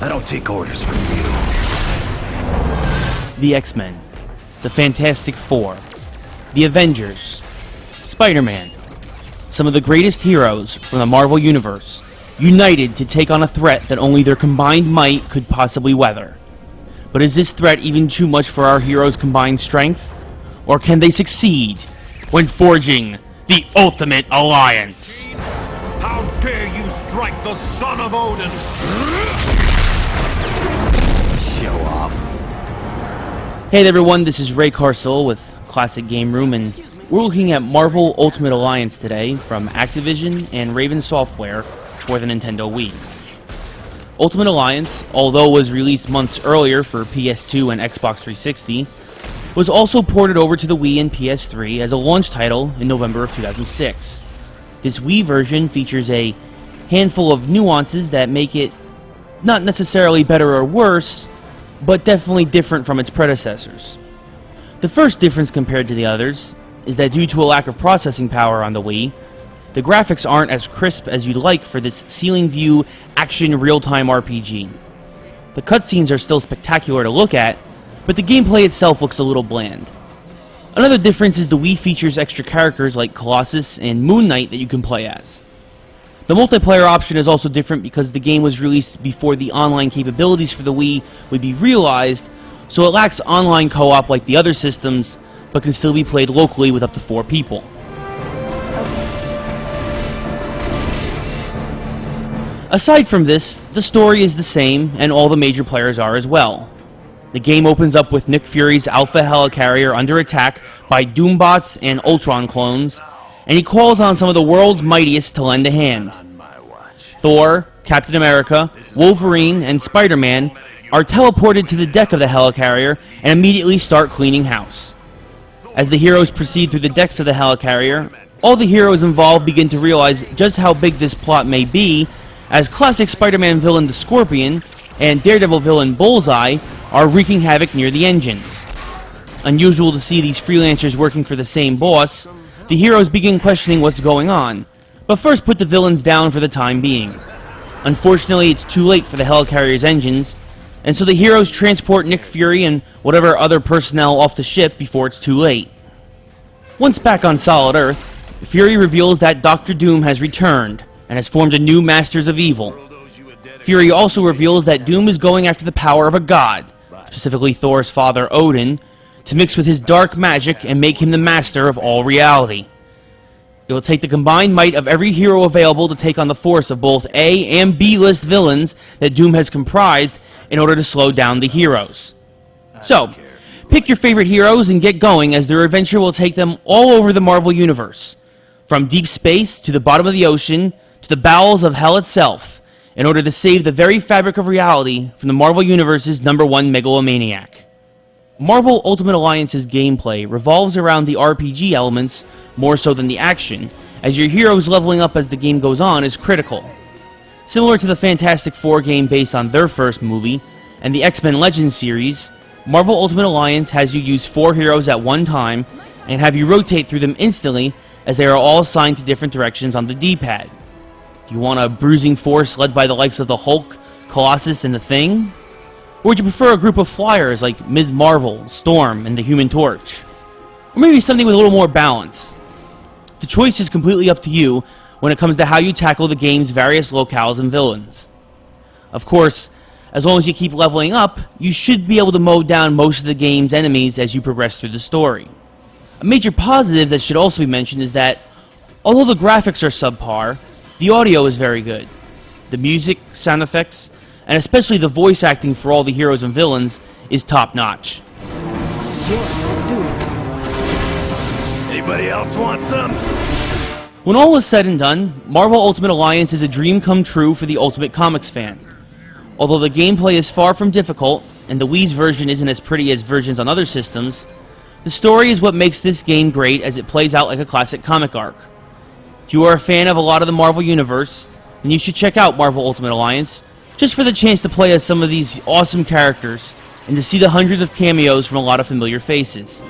I don't take orders from you. The X-Men, the Fantastic Four, the Avengers, Spider-Man, some of the greatest heroes from the Marvel Universe, united to take on a threat that only their combined might could possibly weather. But is this threat even too much for our heroes' combined strength? Or can they succeed when forging the Ultimate Alliance? How dare you strike the son of Odin! Show off. Hey everyone, this is Ray Carcel with Classic Game Room, and we're looking at Marvel Ultimate Alliance today from Activision and Raven Software for the Nintendo Wii. Ultimate Alliance, although was released months earlier for PS2 and Xbox 360, was also ported over to the Wii and PS3 as a launch title in November of 2006. This Wii version features a handful of nuances that make it not necessarily better or worse, but definitely different from its predecessors. The first difference compared to the others is that due to a lack of processing power on the Wii, the graphics aren't as crisp as you'd like for this ceiling view action real-time RPG. The cutscenes are still spectacular to look at, but the gameplay itself looks a little bland. Another difference is the Wii features extra characters like Colossus and Moon Knight that you can play as. The multiplayer option is also different because the game was released before the online capabilities for the Wii would be realized, so it lacks online co-op like the other systems, but can still be played locally with up to 4 people. Aside from this, the story is the same, and all the major players are as well. The game opens up with Nick Fury's Alpha Helicarrier under attack by Doombots and Ultron clones, and he calls on some of the world's mightiest to lend a hand. Thor, Captain America, Wolverine, and Spider-Man are teleported to the deck of the Helicarrier and immediately start cleaning house. As the heroes proceed through the decks of the Helicarrier, all the heroes involved begin to realize just how big this plot may be, as classic Spider-Man villain the Scorpion and Daredevil villain Bullseye are wreaking havoc near the engines. Unusual to see these freelancers working for the same boss, the heroes begin questioning what's going on, but first put the villains down for the time being. Unfortunately, it's too late for the Helicarrier's engines, and so the heroes transport Nick Fury and whatever other personnel off the ship before it's too late. Once back on solid Earth, Fury reveals that Doctor Doom has returned and has formed a new Masters of Evil. Fury also reveals that Doom is going after the power of a god, specifically Thor's father Odin, to mix with his dark magic and make him the master of all reality. It will take the combined might of every hero available to take on the force of both A and B-list villains that Doom has comprised in order to slow down the heroes. So, pick your favorite heroes and get going, as their adventure will take them all over the Marvel Universe, from deep space to the bottom of the ocean to the bowels of hell itself, in order to save the very fabric of reality from the Marvel Universe's #1 megalomaniac. Marvel Ultimate Alliance's gameplay revolves around the RPG elements more so than the action, as your heroes leveling up as the game goes on is critical. Similar to the Fantastic Four game based on their first movie, and the X-Men Legends series, Marvel Ultimate Alliance has you use 4 heroes at one time, and have you rotate through them instantly, as they are all assigned to different directions on the D-pad. Do you want a bruising force led by the likes of the Hulk, Colossus, and the Thing? Or would you prefer a group of flyers like Ms. Marvel, Storm, and the Human Torch? Or maybe something with a little more balance? The choice is completely up to you when it comes to how you tackle the game's various locales and villains. Of course, as long as you keep leveling up, you should be able to mow down most of the game's enemies as you progress through the story. A major positive that should also be mentioned is that, although the graphics are subpar, the audio is very good. The music, sound effects, and especially the voice acting for all the heroes and villains is top-notch. Anybody else want some? When all is said and done, Marvel Ultimate Alliance is a dream come true for the Ultimate Comics fan. Although the gameplay is far from difficult, and the Wii's version isn't as pretty as versions on other systems, the story is what makes this game great, as it plays out like a classic comic arc. If you are a fan of a lot of the Marvel Universe, then you should check out Marvel Ultimate Alliance, just for the chance to play as some of these awesome characters, and to see the hundreds of cameos from a lot of familiar faces.